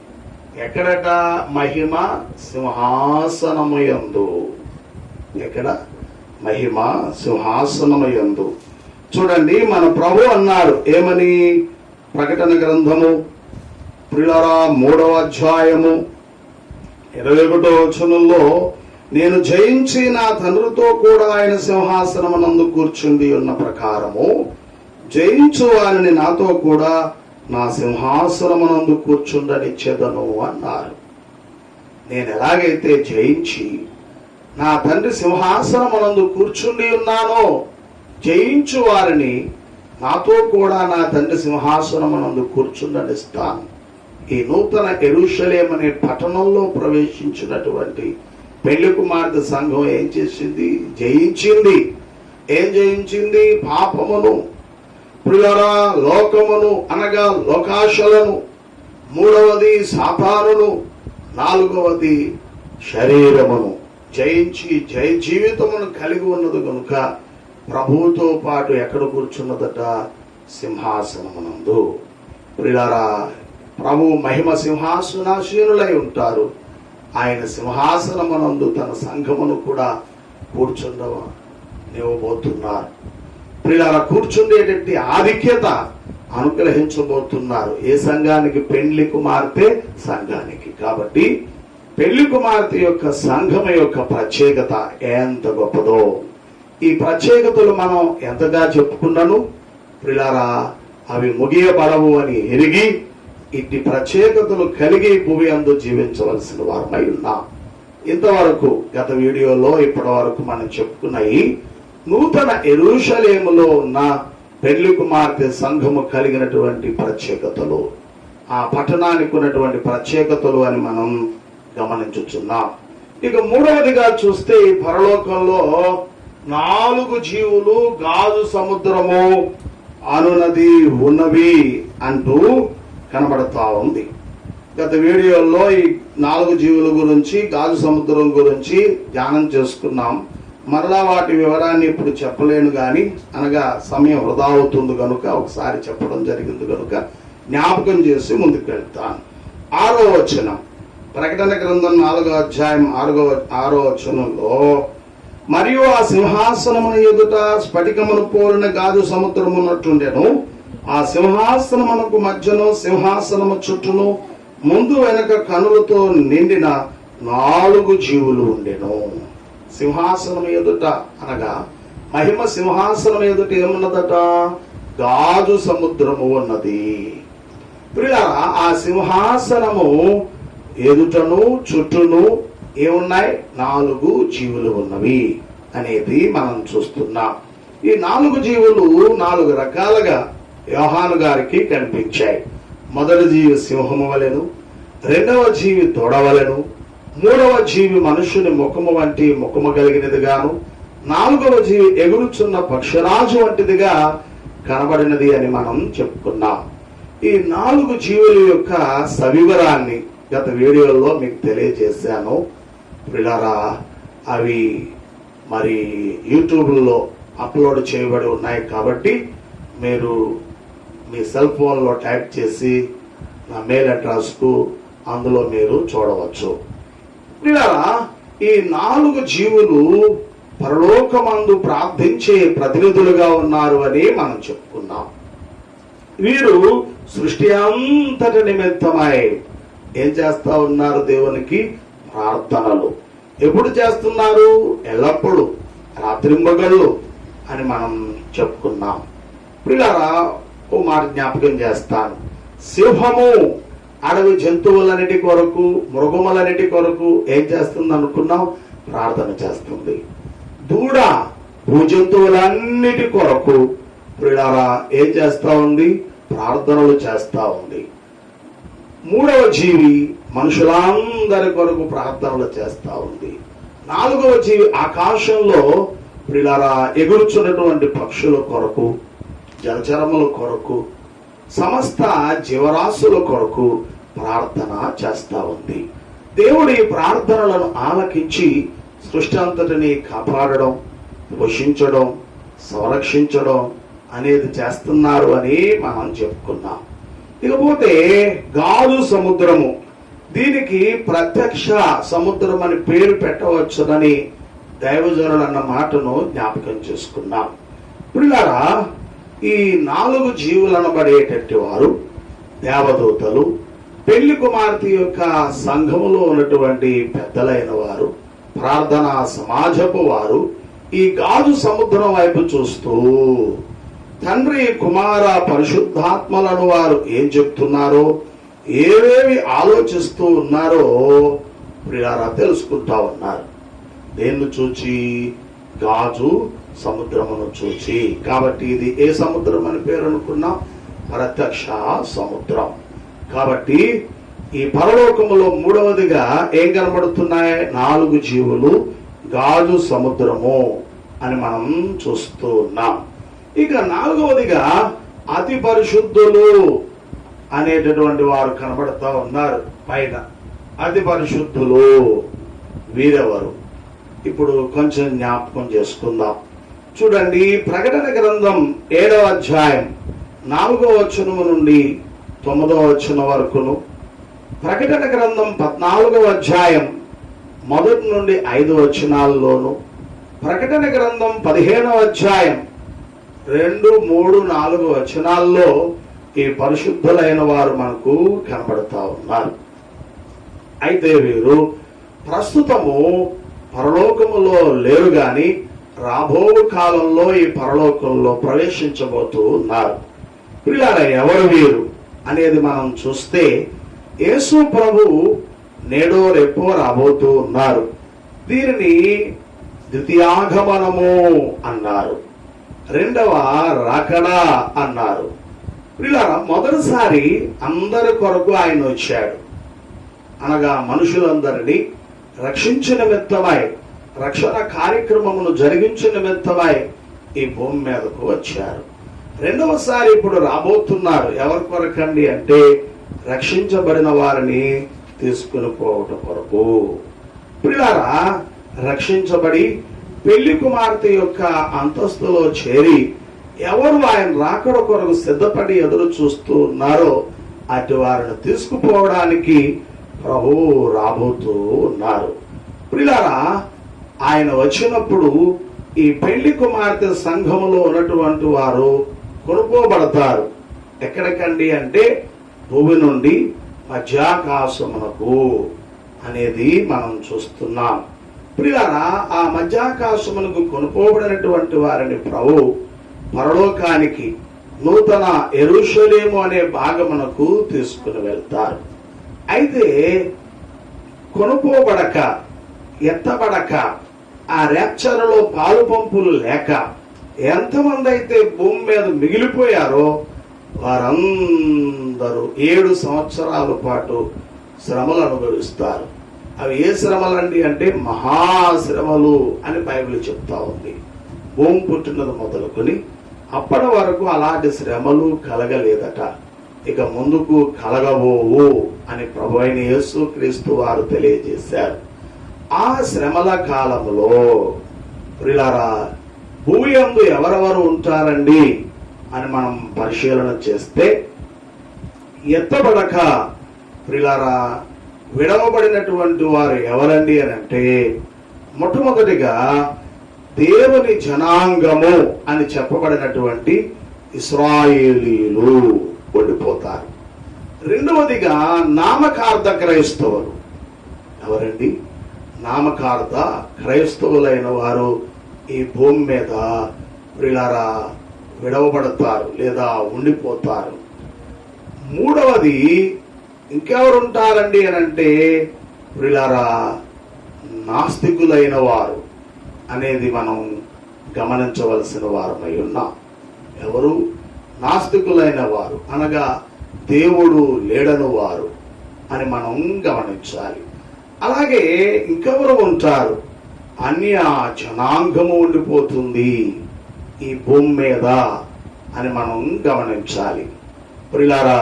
ఎక్కడట? మహిమ సింహాసనముయందు. ఎక్కడ? మహిమ సింహాసనముయందు. చూడండి, మన ప్రభు అన్నారు ఏమని? ప్రకటన గ్రంథము ప్రియులారా 3వ అధ్యాయము 21వ వచనంలో, నేను జయించి నా తండ్రితో కూడా ఆయన సింహాసనమునందు కూర్చుండి ఉన్న ప్రకారము జయించు వారిని నాతో కూడా నా సింహాసనమునందు కూర్చుండనిచ్చేదను అన్నారు. నేను ఎలాగైతే జయించి నా తండ్రి సింహాసనమునందు కూర్చుండి ఉన్నానో, జయించు వారిని నాతో కూడా నా తండ్రి సింహాసనమునందు కూర్చుండనిస్తాను. ఈ నూతన యెరూషలేము అనే పట్టణంలో ప్రవేశించినటువంటి పెళ్లి కుమార్తె సంఘం ఏం చేసింది? జయించింది. ఏం జయించింది? పాపమును, ప్రియులారా లోకమును అనగా లోకాశలను, 3వది సాతానును, 4వది శరీరమును జయించి జయ జీవితమును కలిగి ఉన్నది కనుక ప్రభువుతో పాటు ఎక్కడ కూర్చున్నదట? సింహాసనమునందు. ప్రియులారా, ప్రభు మహిమ సింహాసనాసీనులై ఉంటారు. ఆయన సింహాసనమునందు తన సంఘమును కూడా కూర్చుండనివ్వబోతున్నారు. ప్రియులారా, కూర్చుండేటట్టి ఆధిక్యత అనుగ్రహించబోతున్నారు. ఏ సంఘానికి? పెళ్లి కుమార్తె సంఘానికి. కాబట్టి పెళ్లి కుమార్తె యొక్క సంఘం యొక్క ప్రత్యేకత ఎంత గొప్పదో, ఈ ప్రత్యేకతలు మనం ఎంతగా చెప్పుకున్నాను ప్రియులారా, అవి ముగియబడవు అని ఎరిగి ఇట్టి ప్రత్యేకతలు కలిగి భూమి అందు జీవించవలసిన వారమై ఉన్నాం. ఇంతవరకు గత వీడియోలో ఇప్పటి వరకు మనం చెప్పుకున్న ఈ నూతన యెరూషలేములో ఉన్న పెళ్లి కుమార్తె సంఘము కలిగినటువంటి ప్రత్యేకతలు, ఆ పట్టణానికి ఉన్నటువంటి ప్రత్యేకతలు అని మనం గమనించుచున్నాం. ఇక 3వదిగా చూస్తే ఈ పరలోకంలో 4 జీవులు గాజు సముద్రము అనునది ఉన్నవి అంటూ కనబడతా ఉంది. గత వీడియోలో ఈ 4 జీవుల గురించి, గాజు సముద్రం గురించి ధ్యానం చేసుకున్నాం. మరలా వాటి వివరాన్ని ఇప్పుడు చెప్పలేను గాని, అనగా సమయం వృధా అవుతుంది కనుక ఒకసారి చెప్పడం జరిగింది కనుక జ్ఞాపకం చేసి ముందుకు వెళ్తాను. 6వ వచనం, ప్రకటన గ్రంథం 4వ అధ్యాయం 6వ వచనంలో, మరియు ఆ సింహాసనమును ఎదుట స్ఫటికమును పోలిన గాజు సముద్రము ఉన్నట్టుండెను. ఆ సింహాసనమునకు మధ్యను సింహాసనము చుట్టూను ముందు వెనక కనులతో నిండిన 4 జీవులు ఉండెను. సింహాసనం ఎదుట, అనగా మహిమ సింహాసనం ఎదుట ఏమున్నదట? గాజు సముద్రము ఉన్నది. ప్రియులారా, ఆ సింహాసనము ఎదుటను చుట్టూను ఏమున్నాయి? 4 జీవులు ఉన్నవి అనేది మనం చూస్తున్నాం. ఈ 4 జీవులు 4 రకాలుగా యోహాను గారికి కనిపించాయి. మొదటి జీవి సింహము వలెను, రెండవ జీవి దూడవలెను, మూడవ జీవి మనుషుని ముఖము వంటి ముఖము కలిగినదిగాను, 4వ జీవి ఎగురుచున్న పక్షరాజు వంటిదిగా కనబడినది అని మనం చెప్పుకున్నాం. ఈ 4 జీవుల యొక్క సవివరాన్ని గత వీడియోలో మీకు తెలియజేశాను. పిల్లరా, అవి మరి యూట్యూబ్లో అప్లోడ్ చేయబడి ఉన్నాయి కాబట్టి మీరు మీ సెల్ ఫోన్లో టైప్ చేసి నా మెయిల్ అడ్రస్కు అందులో మీరు చూడవచ్చు. పిల్లరా, ఈ 4 జీవులు పరలోకమందు ప్రార్థించే ప్రతినిధులుగా ఉన్నారు అని మనం చెప్పుకున్నాం. వీరు సృష్టి అంతటి నిమిత్తమై ఏం చేస్తా ఉన్నారు? దేవునికి ప్రార్థనలు. ఎప్పుడు చేస్తున్నారు? ఎల్లప్పుడూ, రాత్రింబగళ్ళు అని మనం చెప్పుకున్నాం. పిల్లరా, ఓ మాట జ్ఞాపకం చేస్తాను. సింహము అడవి జంతువులన్నిటి కొరకు, మృగములన్నిటి కొరకు ఏం చేస్తుంది అనుకున్నాం? ప్రార్థన చేస్తుంది. దూడ భూజంతువులన్నిటి కొరకు పిల్లరా ఏం చేస్తా ఉంది? ప్రార్థనలు చేస్తా ఉంది. 3వ జీవి మనుషులందరి కొరకు ప్రార్థనలు చేస్తా ఉంది. 4వ జీవి ఆకాశంలో పిల్లరా ఎగురుచున్నటువంటి పక్షుల కొరకు, జలచరముల కొరకు, సమస్త జీవరాశుల కొరకు ప్రార్థన చేస్తా ఉంది. దేవుడి ప్రార్థనలను ఆలకించి సృష్టి అంతటిని కాపాడడం, పోషించడం, సంరక్షించడం అనేది చేస్తున్నారు అని మనం చెప్పుకున్నాం. ఇకపోతే గాజు సముద్రము, దీనికి ప్రత్యక్ష సముద్రం అని పేరు పెట్టవచ్చునని దైవజనులు అన్న మాటను జ్ఞాపకం చేసుకున్నాం. పిల్లారా, ఈ 4 జీవులు అనబడేటట్టు వారు దేవదూతలు, పెళ్లి కుమార్తె యొక్క సంఘములో ఉన్నటువంటి పెద్దలైన వారు, ప్రార్థనా సమాజపు వారు ఈ గాజు సముద్రం వైపు చూస్తూ తండ్రి, కుమార, పరిశుద్ధాత్మలను వారు ఏం చెప్తున్నారో, ఏవేవి ఆలోచిస్తూ ఉన్నారో ప్రియారా తెలుసుకుంటా ఉన్నారు. దేన్ని చూచి? గాజు సముద్రమును చూచి. కాబట్టి ఇది ఏ సముద్రం అని పేరు అనుకున్నాం? ప్రత్యక్ష సముద్రం. కాబట్టి ఈ పరలోకములో 3వదిగా ఏం కనబడుతున్నాయి? 4 జీవులు, గాజు సముద్రము అని మనం చూస్తూ ఉన్నాం. ఇక 4వదిగా అతి పరిశుద్ధులు అనేటటువంటి వారు కనబడతా ఉన్నారు పైన. అతి పరిశుద్ధులు వీరెవరు? ఇప్పుడు కొంచెం జ్ఞాపకం చేసుకుందాం. చూడండి, ప్రకటన గ్రంథం 7వ అధ్యాయం 4వ వచనము నుండి 9వ వచనం వరకును, ప్రకటన గ్రంథం 14వ అధ్యాయం 1 నుండి 5 వచనాల్లోను, ప్రకటన గ్రంథం 15వ అధ్యాయం 2, 3, 4 వచనాల్లో ఈ పరిశుద్ధులైన వారు మనకు కనబడతా ఉన్నారు. అయితే వీరు ప్రస్తుతము పరలోకములో లేరు గాని రాబో కాలంలో ఈ పరలోకంలో ప్రవేశించబోతూ ఉన్నారు. పిల్లారా, ఎవరు వీరు అనేది మనం చూస్తే, యేసు ప్రభు నేడో రేపో రాబోతూ ఉన్నారు. దీనిని ద్వితీయాగమనము అన్నారు, రెండవ రాకడ అన్నారు. పిల్లారా, మొదటిసారి అందరి కొరకు ఆయన వచ్చాడు, అనగా మనుషులందరినీ రక్షించిన నిమిత్తమై, రక్షణ కార్యక్రమమును జరిగించిన నిమిత్తమై ఈ భూమి మీదకు వచ్చారు. రెండవసారి ఇప్పుడు రాబోతున్నారు. ఎవరి కొరకండి అంటే రక్షించబడిన వారిని తీసుకుని పోవటం కొరకు. ప్రియులారా, రక్షించబడి పెళ్లి కుమార్తె యొక్క అంతస్తులో చేరి ఎవరు ఆయన రాకడ కొరకు సిద్ధపడి ఎదురు చూస్తూ ఉన్నారో అటు వారిని తీసుకుపోవడానికి ప్రభువు రాబోతూ ఉన్నారు. ప్రియులారా, ఆయన వచ్చినప్పుడు ఈ పెళ్లి కుమార్తె సంఘములో ఉన్నటువంటి వారు కొనుక్కోబడతారు. ఎక్కడికండి అంటే భూమి నుండి మధ్యాకాశమునకు అనేది మనం చూస్తున్నాం. ప్రియులారా, ఆ మధ్యాకాశమునకు కొనుక్కోబడినటువంటి వారిని ప్రభు పరలోకానికి నూతన యెరూషలేము అనే భాగమునకు తీసుకుని వెళ్తారు. అయితే కొనుక్కోబడక, ఎత్తబడక, ఆ ర్యాప్చర్లో పాలు పంపులు లేక ఎంతమంది అయితే భూమి మీద మిగిలిపోయారో వారందరూ 7 సంవత్సరాల పాటు శ్రమలు అనుభవిస్తారు. అవి ఏ శ్రమలండి అంటే మహాశ్రమలు అని బైబిల్ చెప్తా ఉంది. భూమి పుట్టినది మొదలుకొని అప్పటి వరకు అలాంటి శ్రమలు కలగలేదట. ఇక ముందుకు కలగబోవు అని ప్రభువైన యేసుక్రీస్తు వారు తెలియజేశారు. ఆ శ్రమల కాలంలో ప్రియులారా, భూమి యందు ఎవరెవరు ఉంటారండి అని మనం పరిశీలన చేస్తే, ఎత్తబడక ప్రియులారా విడవబడినటువంటి వారు ఎవరండి అని అంటే, మొట్టమొదటిగా దేవుని జనాంగము అని చెప్పబడినటువంటి ఇశ్రాయేలీయులు ఓడిపోతారు. రెండవదిగా నామకార్థ క్రైస్తవులు. ఎవరండి? నామకార్థ క్రైస్తవులైన వారు ఈ భూమి మీద ప్రియులారా విడవబడతారు లేదా ఉండిపోతారు. మూడవది ఇంకెవరు ఉంటారండి అని అంటే ప్రియులారా నాస్తికులైన వారు అనేది మనం గమనించవలసిన వారమై ఉన్నాం. ఎవరు? నాస్తికులైన వారు అనగా దేవుడు లేడను వారు అని మనం గమనించాలి. అలాగే ఇంకెవరు ఉంటారు? అన్య జనాంగము ఉండిపోతుంది ఈ భూమి మీద అని మనం గమనించాలి. ప్రియులారా,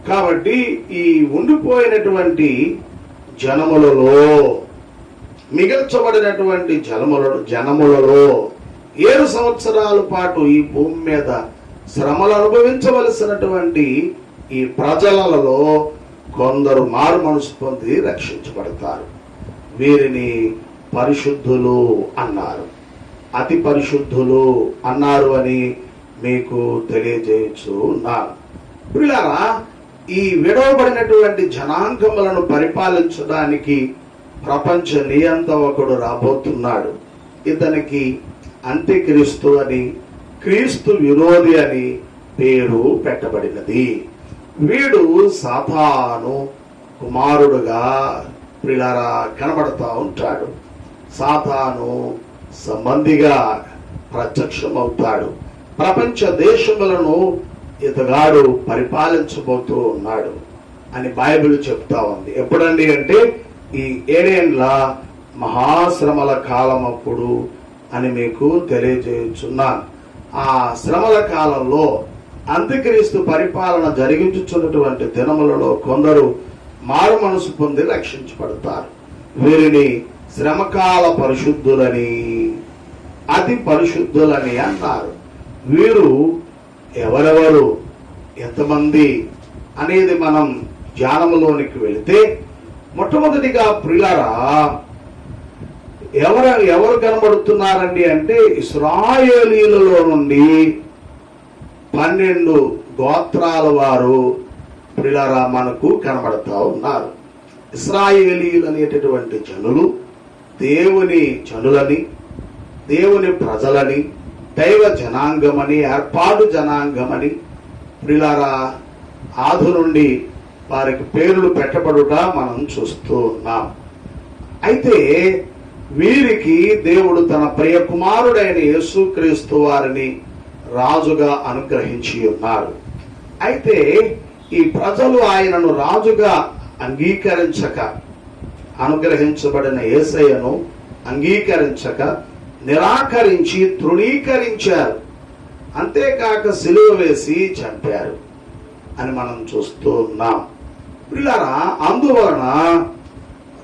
కాబట్టి ఈ ఉండిపోయినటువంటి జనములలో, మిగల్చబడినటువంటి జనములలో 7 సంవత్సరాల పాటు ఈ భూమి మీద శ్రమలు అనుభవించవలసినటువంటి ఈ ప్రజలలో కొందరు మారు మనసు పొంది రక్షించబడతారు. వీరిని పరిశుద్ధులు అన్నారు, అతి పరిశుద్ధులు అన్నారు అని మీకు తెలియజేయచ్చు ఉన్నాను. ప్రియులారా, ఈ విడవబడినటువంటి జనాంగములను పరిపాలించడానికి ప్రపంచ నియంత్రకుడు రాబోతున్నాడు. ఇతనికి అంత్యక్రీస్తు అని, క్రీస్తు విరోధి అని పేరు పెట్టబడినది. వీడు సాతాను కుమారుడుగా ప్రియులారా కనబడతా ఉంటాడు. సాతాను సంబంధిగా ప్రత్యక్షమవుతాడు. ప్రపంచ దేశములను ఇతగాడు పరిపాలించబోతూ ఉన్నాడు అని బైబిల్ చెప్తా ఉంది. ఎప్పుడండి అంటే ఈ 7 ఏండ్ల మహాశ్రమల కాలం అప్పుడు అని మీకు తెలియజేయుచున్నాను. ఆ శ్రమల కాలంలో అంత్యక్రీస్తు పరిపాలన జరిగించుచున్నటువంటి దినములలో కొందరు మారు మనసు పొంది రక్షించబడతారు. వీరిని శ్రమకాల పరిశుద్ధులని, అతి పరిశుద్ధులని అన్నారు. వీరు ఎవరెవరు, ఎంతమంది అనేది మనం ధ్యానములోనికి వెళితే, మొట్టమొదటిగా ప్రియులారా ఎవరు కనబడుతున్నారండి అంటే ఇశ్రాయేలీయులలో నుండి 12 గోత్రాల వారు ప్రియులారా మనకు కనబడతా ఉన్నారు. ఇశ్రాయేలీయులు అనేటటువంటి జనులు దేవుని జనులని, దేవుని ప్రజలని, దైవ జనాంగమని, ఏర్పాటు జనాంగమని ప్రియులారా ఆది నుండి వారికి పేర్లు పెట్టబడుట మనం చూస్తూ ఉన్నాం. అయితే వీరికి దేవుడు తన ప్రియ కుమారుడైన యేసుక్రీస్తు వారిని రాజుగా అనుగ్రహించి ఉన్నారు. అయితే ఈ ప్రజలు ఆయనను రాజుగా అంగీకరించక, అనుగ్రహించబడిన యేసయ్యను అంగీకరించక నిరాకరించి తృణీకరించారు. అంతేకాక సిలువ వేసి చంపారు అని మనం చూస్తూ ఉన్నాం. ప్రియులారా, అందువలన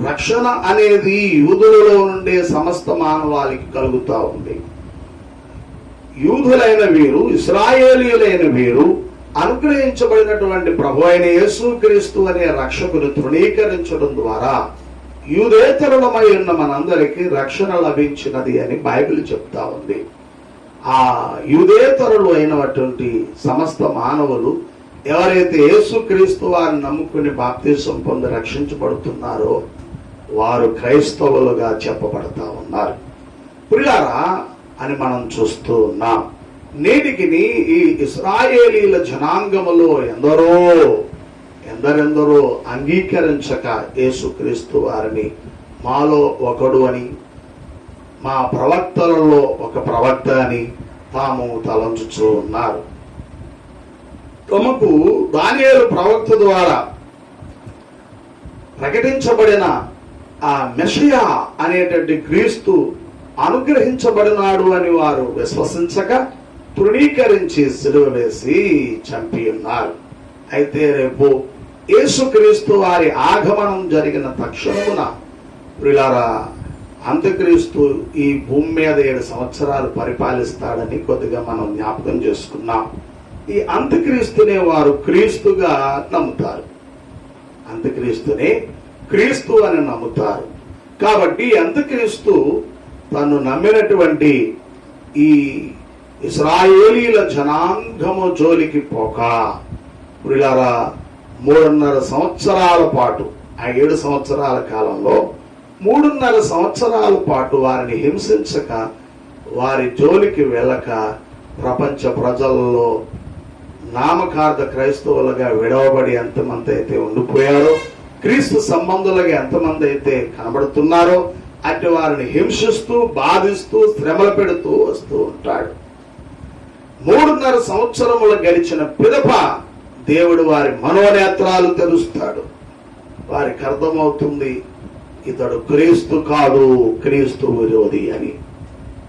రక్షణ అనేది యూదులలో నుండే సమస్త మానవాళికి కలుగుతా ఉంది. యూదులైన వీరు, ఇశ్రాయేలీయులైన వీరు అనుగ్రహించబడినటువంటి ప్రభు అయిన యేసుక్రీస్తు అనే రక్షకుని తృణీకరించడం ద్వారా యూదేతరులమై ఉన్న మనందరికీ రక్షణ లభించినది అని బైబిల్ చెప్తా ఉంది. ఆ యూదేతరులు అయినటువంటి సమస్త మానవులు ఎవరైతే యేసుక్రీస్తు వారిని నమ్ముకుని బాప్తిసం పొంది రక్షించబడుతున్నారో వారు క్రైస్తవులుగా చెప్పబడతా ఉన్నారు. ప్రియులారా అని మనం చూస్తూ ఉన్నాం. నేటికి ఈ ఇశ్రాయేలీల జనాంగములో ఎందరెందరో అంగీకరించక యేసుక్రీస్తు వారిని మాలో ఒకడు అని, మా ప్రవక్తలలో ఒక ప్రవక్త అని తాము తలంచుతూ ఉన్నారు. తమకు దానియేలు ప్రవక్త ద్వారా ప్రకటించబడిన ఆ మెషియా అనేటువంటి క్రీస్తు అనుగ్రహించబడినాడు అని వారు విశ్వసించక తృణీకరించి సిలువ వేసి చంపి ఉన్నారు. అయితే రేపు యేసుక్రీస్తు వారి ఆగమనం జరిగిన తక్షణమున ప్రియులారా, అంత్యక్రీస్తు ఈ భూమి మీద 7 సంవత్సరాలు పరిపాలిస్తాడని కొద్దిగా మనం జ్ఞాపకం చేసుకున్నాం. ఈ అంత్యక్రీస్తునే వారు క్రీస్తుగా నమ్ముతారు. అంత్యక్రీస్తునే క్రీస్తు అని నమ్ముతారు. కాబట్టి అంత్యక్రీస్తు తను నమ్మినటువంటి ఈ ఇశ్రాయేలీల జనాంగము జోలికి పోక ప్రియులారా 3.5 సంవత్సరాల పాటు, ఆ 7 సంవత్సరాల కాలంలో 3.5 సంవత్సరాల పాటు వారిని హింసించక, వారి జోలికి వెళ్ళక ప్రపంచ ప్రజలలో నామకార్థ క్రైస్తవులుగా విడవబడి ఎంతమంది అయితే ఉండిపోయారో, క్రీస్తు సంబంధులుగా ఎంతమంది అయితే కనబడుతున్నారో అటు వారిని హింసిస్తూ, బాధిస్తూ, శ్రమలు పెడుతూ వస్తూ ఉంటాడు. 3.5 సంవత్సరములు గడిచిన పిదప దేవుడు వారి మనోనేత్రాలు తెరుస్తాడు. వారికి అర్థమవుతుంది ఇతడు క్రీస్తు కాదు, క్రీస్తు విరోధి అని.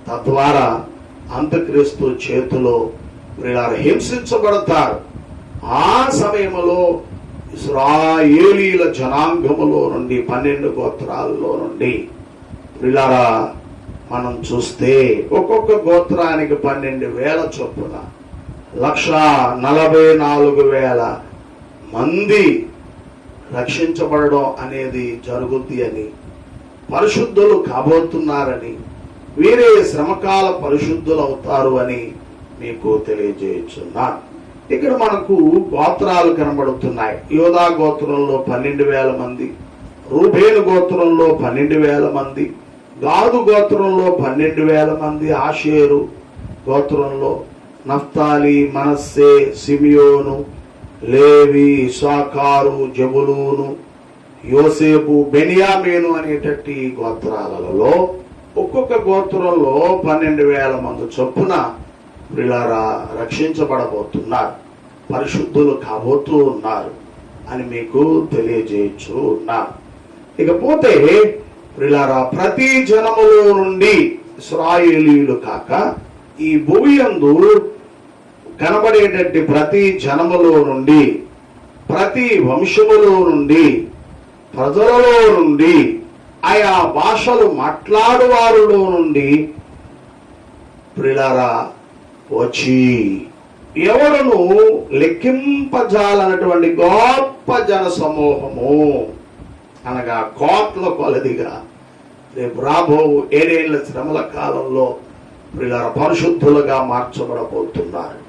తద్వారా అంత్యక్రీస్తు చేతిలో వీరు హింసించబడతారు. ఆ సమయంలో ఇశ్రాయేలీల జనాంగములో నుండి 12 గోత్రాల్లో నుండి వీళ్ళారా మనం చూస్తే ఒక్కొక్క గోత్రానికి 12,000 చొప్పున 144,000 మంది రక్షించబడడం అనేది జరుగుద్ది అని, పరిశుద్ధులు కాబోతున్నారని, వీరే శ్రమకాల పరిశుద్ధులు అవుతారు అని మీకు తెలియజేయుచున్నాను. ఇక్కడ మనకు గోత్రాలు కనబడుతున్నాయి. యోధా గోత్రంలో 12,000 మంది, రూబేను గోత్రంలో 12,000 మంది, గాదు గోత్రంలో 12,000 మంది, ఆషేరు గోత్రంలో నఫ్తాలి, మనస్సే, సిమియోను, లేవి, ఇస్సాకారు, జబులూను, యోసేపు, బెన్యామీను అనేటట్టి గోత్రాలలో ఒక్కొక్క గోత్రంలో 12,000 మంది చొప్పున వీళ్ళారా రక్షించబడబోతున్నారు, పరిశుద్ధులు కాబోతూ ఉన్నారు అని మీకు తెలియజేయచ్చు ఉన్నారు. ఇకపోతే వీళ్ళారా ప్రతి జనములో నుండి ఇశ్రాయేలీయులు కాక ఈ భూమి యందు కనబడేటట్టి ప్రతి జనములో నుండి, ప్రతి వంశములో నుండి, ప్రజలలో నుండి, ఆయా భాషలు మాట్లాడువారులో నుండి ప్రియులారా వచ్చి ఎవరును లెక్కింపజాలనటువంటి గొప్ప జన సమూహము, అనగా కోట్ల కొలదిగా రేపు రాబో 7 ఏళ్ల శ్రమల కాలంలో ప్రియులారా పరిశుద్ధులుగా మార్చబడబోతున్నారు.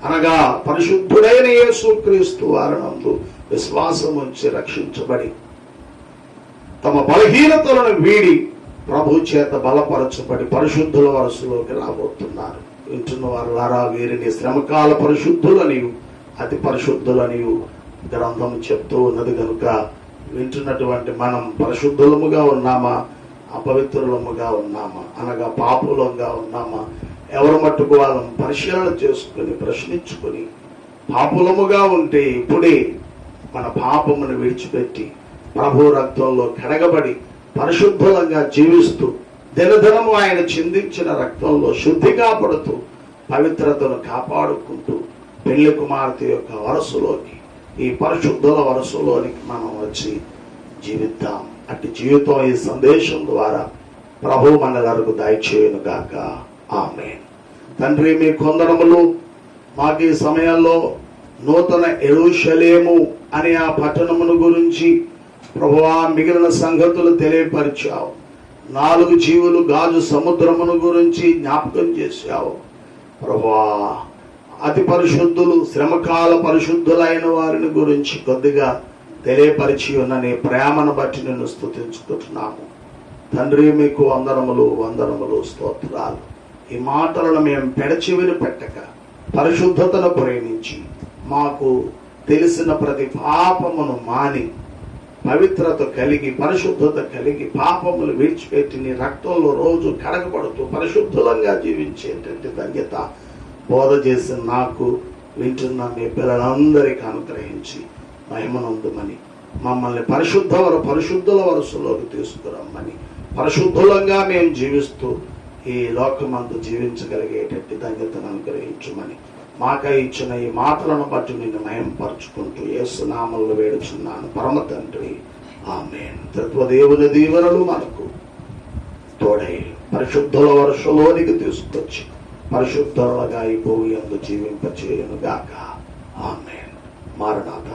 అనగా పరిశుద్ధుడైన యేసుక్రీస్తు వారినందు విశ్వాసం ఉంచి రక్షించబడి తమ బలహీనతలను వీడి ప్రభు చేత బలపరచబడి పరిశుద్ధుల వరుసలోకి రాబోతున్నారు. వింటున్న వారులారా, వీరిని శ్రమకాల పరిశుద్ధులనియు అతి పరిశుద్ధులనియు గ్రంథం చెప్తూ ఉన్నది కనుక వింటున్నటువంటి మనం పరిశుద్ధులముగా ఉన్నామా, అపవిత్రులముగా ఉన్నామా, అనగా పాపులంగా ఉన్నామా, ఎవరు మట్టుకు వాళ్ళని పరిశీలన చేసుకుని ప్రశ్నించుకుని పాపులముగా ఉంటే ఇప్పుడే మన పాపమును విడిచిపెట్టి ప్రభు రక్తంలో కడగబడి పరిశుద్ధులంగా జీవిస్తూ దినదినము ఆయన చిందించిన రక్తంలో శుద్ధిగా పడుతూ పవిత్రతను కాపాడుకుంటూ పెళ్లి కుమార్తె యొక్క వరసలోకి ఈ పరిశుద్ధుల వరుసలోనికి మనం వచ్చి జీవిద్దాం. అట్టి జీవితం ఈ సందేశం ద్వారా ప్రభు మనలకు దయచేయును గాక. ఆమేన్. తండ్రి, మీ కొందరములు మాకు ఈ సమయంలో నూతన యెరూషలేము అనే ఆ పట్టణమును గురించి ప్రభువా మిగిలిన సంగతులు తెలియపరిచావు. 4 జీవులు గాజు సముద్రమును గురించి జ్ఞాపకం చేశావు. ప్రభువా అతి పరిశుద్ధులు, శ్రమకాల పరిశుద్ధులైన వారిని గురించి కొద్దిగా తెలియపరిచి ఉన్న నీ ప్రేమను బట్టి నిన్ను స్తుతించుకుంటున్నాము. తండ్రి, మీకు వందనములు స్తోత్రాలు. ఈ మాటలను మేము పెడచెవిని పెట్టక పరిశుద్ధతను ప్రేమించి మాకు తెలిసిన ప్రతి పాపమును మాని పవిత్రత కలిగి పరిశుద్ధత కలిగి పాపములు విడిచిపెట్టి నీ రక్తంలో రోజు కడగబడుతూ పరిశుద్ధంగా జీవించేటువంటి ధన్యత బోధ చేసిన నాకు, వింటున్న మీ పిల్లలందరికీ అనుగ్రహించి మహిమనందుమని, మమ్మల్ని పరిశుద్ధుల వరుసలోకి తీసుకురమ్మని, పరిశుద్ధులంగా మేము జీవిస్తూ ఈ లోకమందు జీవించగలిగేటట్టు ధన్యతను అనుగ్రహించమని మాకై ఇచ్చిన ఈ మాటలను బట్టి నిన్ను మహిమపరుచుకుంటూ యేసు నామములో వేడుచున్నాను పరమ తండ్రి. ఆమేన్. తత్వదేవుని దీవెనలు మనకు తోడై పరిశుద్ధుల వరుసలోనికి తీసుకొచ్చి పరిశుద్ధులుగా ఈ భూమి యందు జీవింపచేయును గాక. ఆమేన్. మారనాథ.